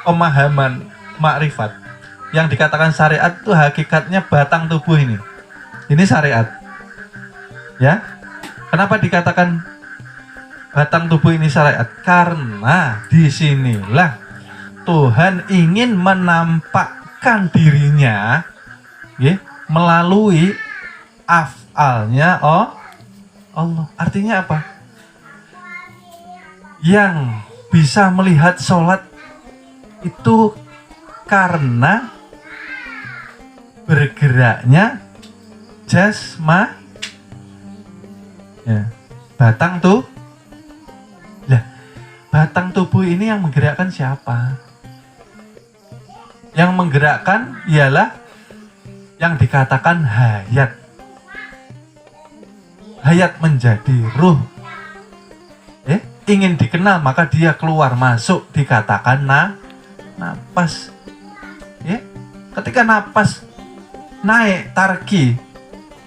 pemahaman makrifat. Yang dikatakan syariat itu hakikatnya batang tubuh ini. Ini syariat. Ya. Kenapa dikatakan batang tubuh ini syariat? Karena disinilah Tuhan ingin menampakkan dirinya ya, melalui af'alnya Allah. Artinya apa? Yang bisa melihat sholat itu karena bergeraknya jasma ya, batang tuh. Lah, batang tubuh ini yang menggerakkan siapa? Yang menggerakkan ialah yang dikatakan hayat. Hayat menjadi ruh. Ingin dikenal maka dia keluar masuk dikatakan napas. Ketika napas naik tarki,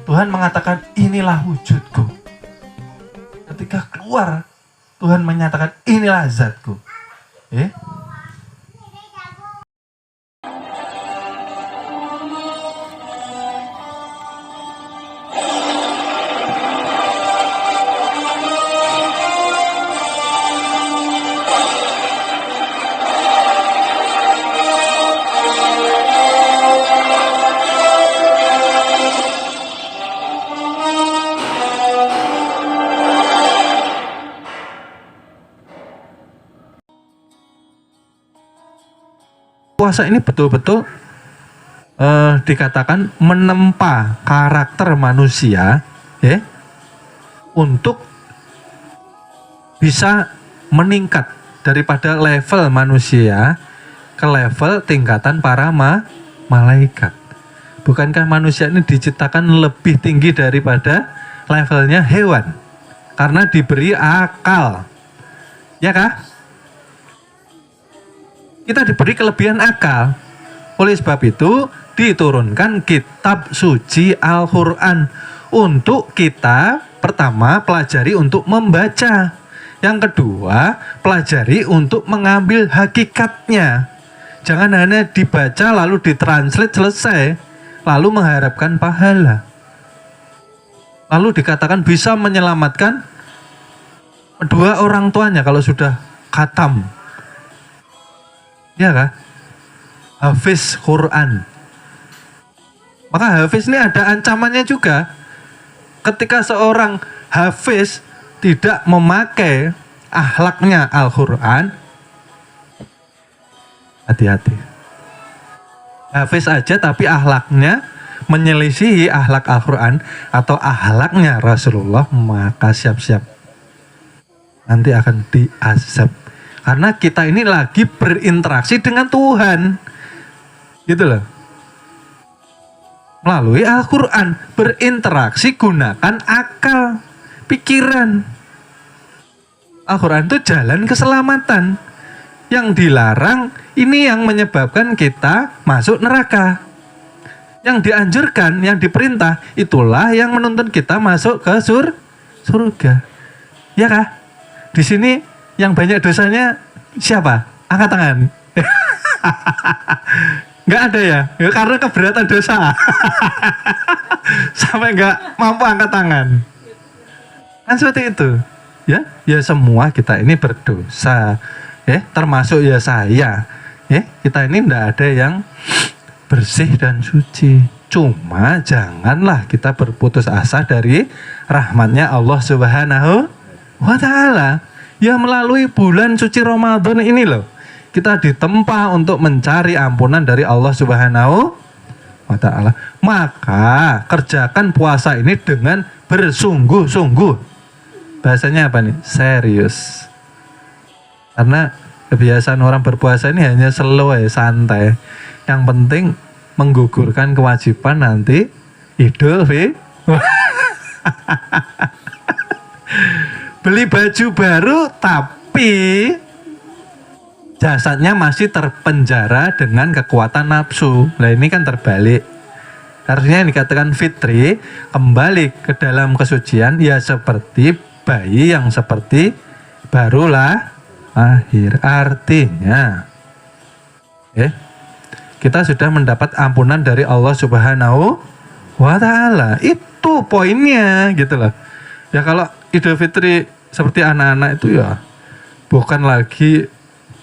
Tuhan mengatakan inilah wujudku. Ketika keluar, Tuhan menyatakan inilah zatku. Puasa ini betul-betul dikatakan menempa karakter manusia untuk bisa meningkat daripada level manusia ke level tingkatan para malaikat. Bukankah manusia ini diciptakan lebih tinggi daripada levelnya hewan karena diberi akal, ya kah? Kita diberi kelebihan akal. Oleh sebab itu diturunkan kitab suci Al-Quran untuk kita pertama pelajari untuk membaca. Yang kedua pelajari untuk mengambil hakikatnya. Jangan hanya dibaca lalu ditranslate selesai lalu mengharapkan pahala. Lalu dikatakan bisa menyelamatkan dua orang tuanya kalau sudah khatam. Ya kah? Hafiz Quran. Maka hafiz ini ada ancamannya juga. Ketika seorang hafiz tidak memakai akhlaknya Al-Quran, hati-hati. Hafiz aja tapi akhlaknya menyelisihi akhlak Al-Quran atau akhlaknya Rasulullah, maka siap-siap nanti akan diazab. Karena kita ini lagi berinteraksi dengan Tuhan. Gitu loh. Melalui Al-Quran. Berinteraksi gunakan akal, pikiran. Al-Quran itu jalan keselamatan. Yang dilarang ini yang menyebabkan kita masuk neraka. Yang dianjurkan, yang diperintah, itulah yang menuntun kita masuk ke surga. Ya kah? Di sini yang banyak dosanya siapa? Angkat tangan. Nggak ada ya? Karena keberatan dosa. Sampai nggak mampu angkat tangan. Kan seperti itu. Ya semua kita ini berdosa. Termasuk ya saya. Kita ini nggak ada yang bersih dan suci. Cuma janganlah kita berputus asa dari rahmatnya Allah Subhanahu wa Ta'ala. Ya melalui bulan suci Ramadan ini loh, kita ditempa untuk mencari ampunan dari Allah Subhanahu wa Ta'ala. Maka kerjakan puasa ini dengan bersungguh-sungguh. Bahasanya apa nih? Serius. Karena kebiasaan orang berpuasa ini hanya slow ya, santai. Yang penting menggugurkan kewajiban nanti Idul Fitri. Beli baju baru tapi jasadnya masih terpenjara dengan kekuatan nafsu. Nah ini kan terbalik. Artinya yang dikatakan fitri kembali ke dalam kesucian ya seperti bayi yang seperti barulah lahir. Artinya Ya. Kita sudah mendapat ampunan dari Allah Subhanahu wa Ta'ala. Itu poinnya gitu loh. Ya kalau Idul Fitri seperti anak-anak itu ya bukan lagi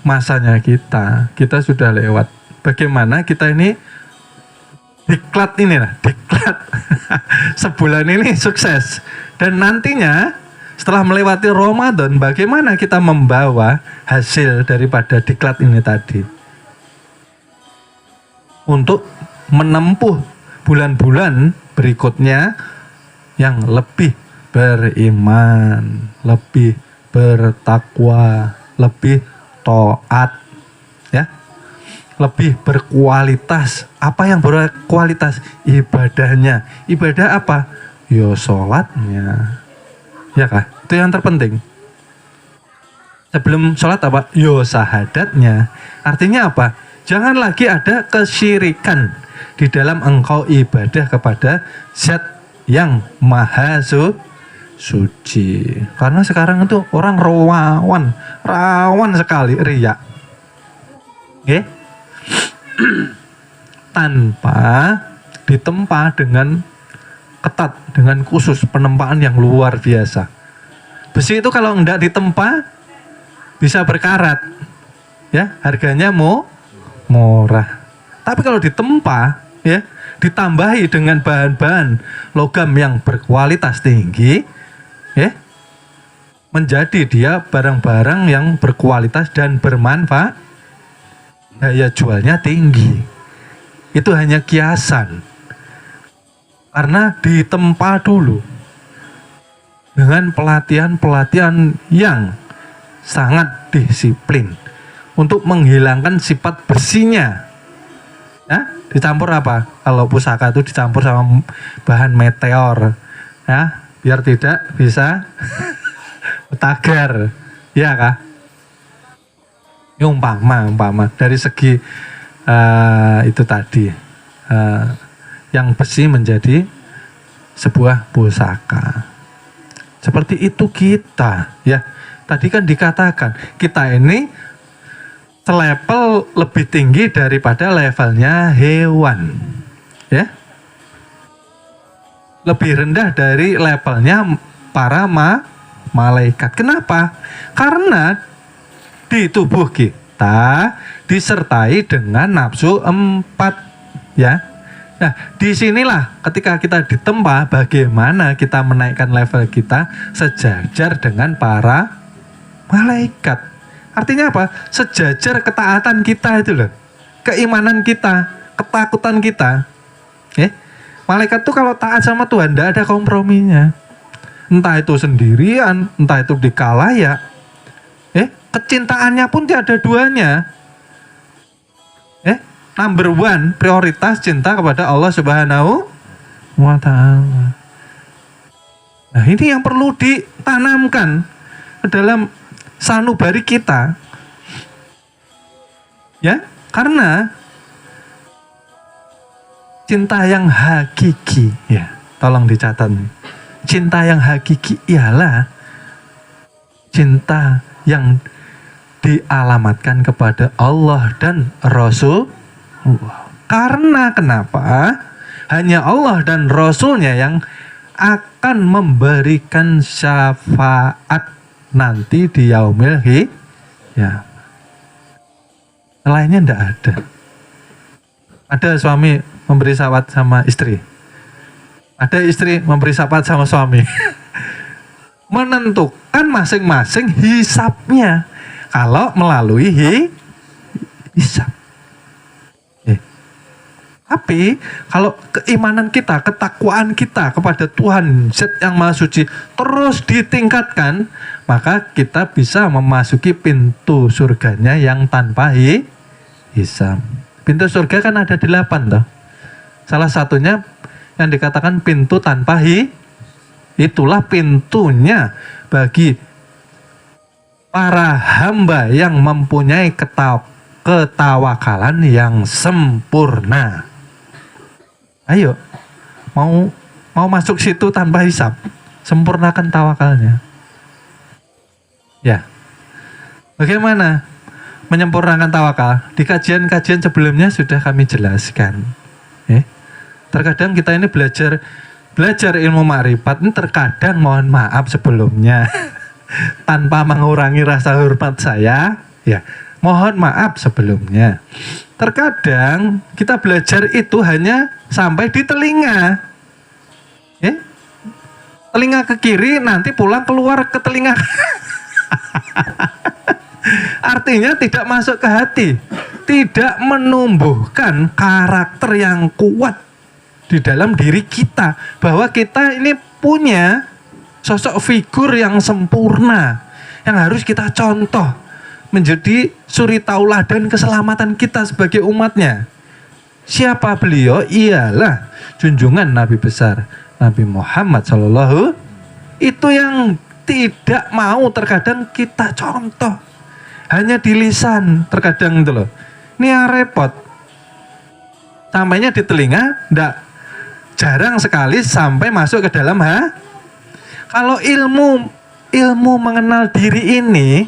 masanya kita. Kita sudah lewat. Bagaimana kita ini diklat ini lah, diklat. Sebulan ini sukses. Dan nantinya setelah melewati Ramadan, bagaimana kita membawa hasil daripada diklat ini tadi untuk menempuh bulan-bulan berikutnya yang lebih beriman, lebih bertakwa, lebih taat, ya, lebih berkualitas. Apa yang berkualitas? Ibadahnya. Ibadah apa? Yo sholatnya, ya kah? Itu yang terpenting. Sebelum sholat apa? Yo syahadatnya. Artinya apa? Jangan lagi ada kesyirikan di dalam engkau ibadah kepada Zat yang maha suci. Karena sekarang itu orang rawan sekali riya. Oke? Tanpa ditempa dengan ketat, dengan khusus penempaan yang luar biasa. Besi itu kalau enggak ditempa bisa berkarat. Ya, harganya murah. Tapi kalau ditempa, ya, ditambahi dengan bahan-bahan logam yang berkualitas tinggi, ya, menjadi dia barang-barang yang berkualitas dan bermanfaat, daya jualnya tinggi. Itu hanya kiasan. Karena ditempa dulu dengan pelatihan-pelatihan yang sangat disiplin untuk menghilangkan sifat bersihnya. Ya, dicampur apa? Kalau pusaka itu dicampur sama bahan meteor, ya, biar tidak bisa tagar, ya kah? Ini umpama dari segi itu tadi, yang besi menjadi sebuah pusaka. Seperti itu kita, ya. Tadi kan dikatakan kita ini selevel lebih tinggi daripada levelnya hewan, ya, lebih rendah dari levelnya para malaikat. Kenapa? Karena di tubuh kita disertai dengan nafsu 4, ya. Nah, disinilah ketika kita ditempa, bagaimana kita menaikkan level kita sejajar dengan para malaikat. Artinya apa? Sejajar ketaatan kita itu loh. Keimanan kita, ketakutan kita. Malaikat tuh kalau taat sama Tuhan tidak ada komprominya. Entah itu sendirian, entah itu di kalayak. Kecintaannya pun tiada duanya. Number one, prioritas cinta kepada Allah Subhanahu wa Ta'ala. Nah, ini yang perlu ditanamkan ke dalam sanubari kita, ya, karena cinta yang hakiki, ya, tolong dicatat, cinta yang hakiki ialah cinta yang dialamatkan kepada Allah dan Rasul. Karena kenapa? Hanya Allah dan Rasulnya yang akan memberikan syafaat nanti di yaumil ya. Lainnya tidak ada. Ada suami memberi syafaat sama istri. Ada istri memberi syafaat sama suami. Menentukan masing-masing hisabnya. Kalau melalui hisab. Tapi kalau keimanan kita, ketakwaan kita kepada Tuhan Zat yang Maha Suci terus ditingkatkan, maka kita bisa memasuki pintu surganya yang tanpa hisab. Pintu surga kan ada 8 toh. Salah satunya yang dikatakan pintu tanpa itulah pintunya bagi para hamba yang mempunyai ketawakalan yang sempurna. Ayo, mau masuk situ tanpa hisab, sempurnakan tawakalnya. Ya, bagaimana? menyempurnakan tawakal. Di kajian-kajian sebelumnya sudah kami jelaskan. Terkadang kita ini belajar ilmu ma'rifat ini terkadang mohon maaf sebelumnya tanpa mengurangi rasa hormat saya, ya mohon maaf sebelumnya. Terkadang kita belajar itu hanya sampai di telinga, telinga ke kiri, nanti pulang keluar ke telinga artinya tidak masuk ke hati, tidak menumbuhkan karakter yang kuat di dalam diri kita, bahwa kita ini punya sosok figur yang sempurna yang harus kita contoh menjadi suri tauladan keselamatan kita sebagai umatnya. Siapa beliau? Ialah junjungan Nabi besar Nabi Muhammad Sallallahu. Itu yang tidak mau terkadang kita contoh, hanya di lisan terkadang itu loh. Ini yang repot. Sampainya di telinga, jarang sekali sampai masuk ke dalam Kalau ilmu mengenal diri ini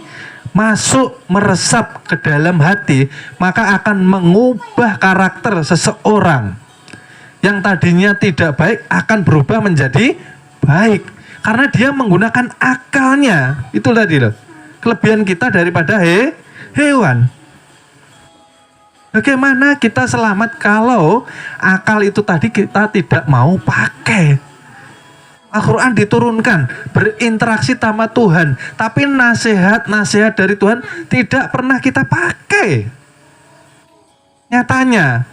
masuk meresap ke dalam hati, maka akan mengubah karakter seseorang yang tadinya tidak baik akan berubah menjadi baik karena dia menggunakan akalnya. Itu tadi loh kelebihan kita daripada hewan. Bagaimana kita selamat kalau akal itu tadi kita tidak mau pakai? Al-Quran diturunkan, berinteraksi sama Tuhan, tapi nasihat-nasihat dari Tuhan tidak pernah kita pakai. Nyatanya,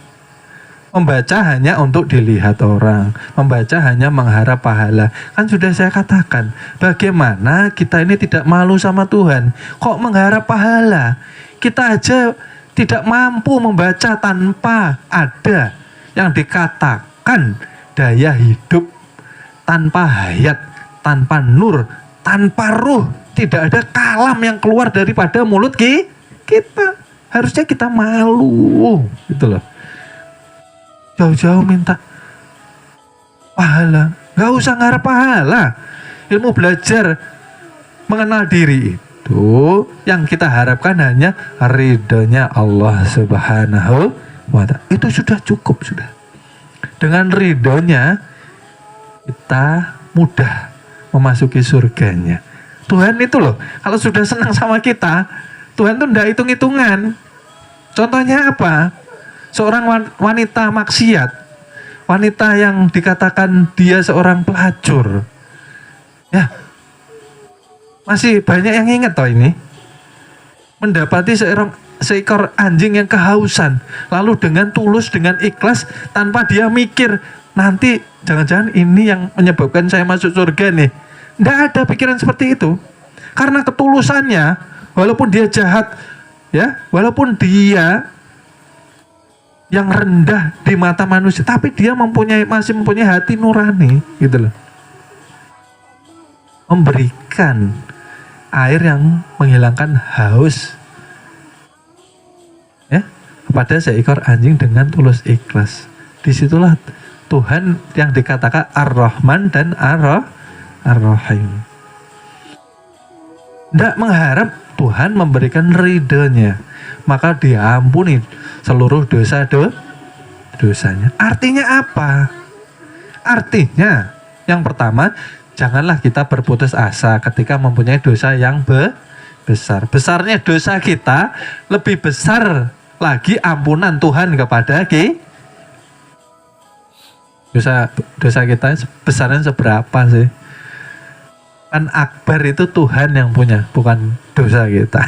membaca hanya untuk dilihat orang, membaca hanya mengharap pahala. Kan sudah saya katakan, bagaimana kita ini tidak malu sama Tuhan, kok mengharap pahala? Kita aja tidak mampu membaca tanpa ada yang dikatakan daya hidup, tanpa hayat, tanpa nur, tanpa ruh. Tidak ada kalam yang keluar daripada mulut kita. Harusnya kita malu, gitu loh. Jauh-jauh minta pahala, gak usah ngarep pahala. Ilmu belajar mengenal diri itu yang kita harapkan hanya ridhonya Allah Subhanahu wa ta'ala. Itu sudah cukup, sudah. Dengan ridhonya kita mudah memasuki surganya. Tuhan itu loh, kalau sudah senang sama kita, Tuhan tuh ndak hitung-hitungan. Contohnya apa? Seorang wanita maksiat, wanita yang dikatakan dia seorang pelacur, ya masih banyak yang ingat toh ini, mendapati seekor anjing yang kehausan, lalu dengan tulus, dengan ikhlas, tanpa dia mikir nanti jangan-jangan ini yang menyebabkan saya masuk surga nih. Nggak ada pikiran seperti itu, karena ketulusannya, walaupun dia jahat, ya, walaupun dia yang rendah di mata manusia, tapi dia masih mempunyai hati nurani, gitu loh. Memberikan air yang menghilangkan haus, ya, kepada seekor anjing dengan tulus ikhlas. Disitulah Tuhan yang dikatakan Ar-Rahman dan Ar-Rahim. Tidak mengharap Tuhan memberikan ridhonya, maka diampuni seluruh dosanya. Artinya apa? Artinya yang pertama, janganlah kita berputus asa ketika mempunyai dosa yang besar. Besarnya dosa kita lebih besar lagi ampunan Tuhan kepada kita. Dosa kita besarnya seberapa sih? Kan akbar itu Tuhan yang punya, bukan dosa kita.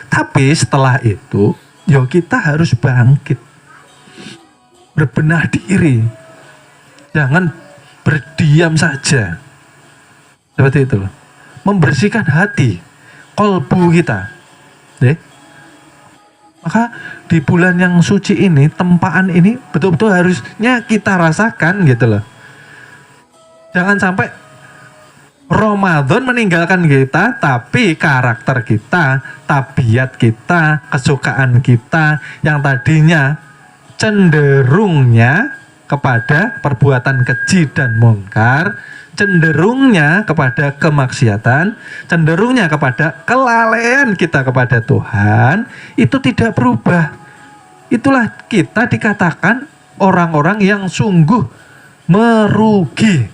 Tapi setelah itu, yo kita harus bangkit, berbenah diri, jangan berdiam saja. Seperti itu loh. Membersihkan hati, kolbu kita. Maka di bulan yang suci ini, tempaan ini betul-betul harusnya kita rasakan, gitu loh. Jangan sampai Ramadan meninggalkan kita, tapi karakter kita, tabiat kita, kesukaan kita yang tadinya cenderungnya kepada perbuatan keji dan mungkar, cenderungnya kepada kemaksiatan, cenderungnya kepada kelalaian kita kepada Tuhan, itu tidak berubah. Itulah kita dikatakan orang-orang yang sungguh merugi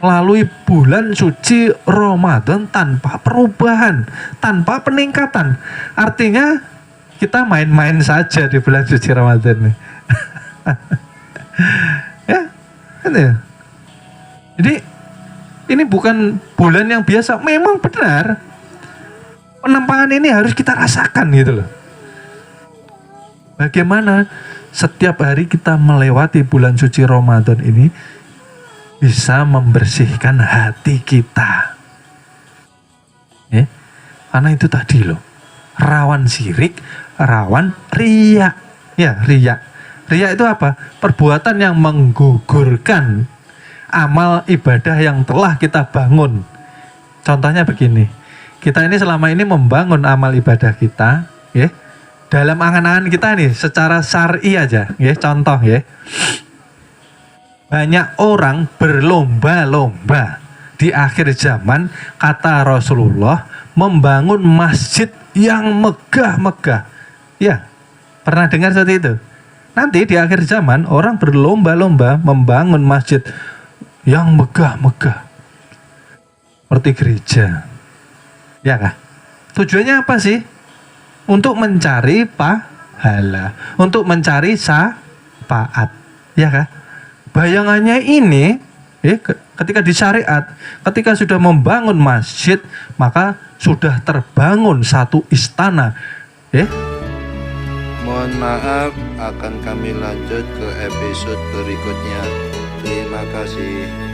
melalui bulan suci Ramadan tanpa perubahan, tanpa peningkatan. Artinya kita main-main saja di bulan suci Ramadan nih. Ya, kan ya? Jadi ini bukan bulan yang biasa. Memang benar penempaan ini harus kita rasakan gitu loh. Bagaimana setiap hari kita melewati bulan suci Ramadan ini bisa membersihkan hati kita. Ya, karena itu tadi loh, rawan syirik, rawan riya. Ya, riya. Riya itu apa? Perbuatan yang menggugurkan amal ibadah yang telah kita bangun. Contohnya begini, kita ini selama ini membangun amal ibadah kita, ya, dalam angan-angan kita nih, secara syar'i aja, ya, contoh ya. Banyak orang berlomba-lomba di akhir zaman, kata Rasulullah, membangun masjid yang megah-megah. Ya, pernah dengar seperti itu? Nanti di akhir zaman orang berlomba-lomba membangun masjid yang megah-megah seperti gereja. Ya kah? Tujuannya apa sih? Untuk mencari pahala, untuk mencari syafaat. Ya kah? Bayangannya ini, ketika di syariat, ketika sudah membangun masjid, maka sudah terbangun satu istana. Mohon maaf, akan kami lanjut ke episode berikutnya. Terima kasih.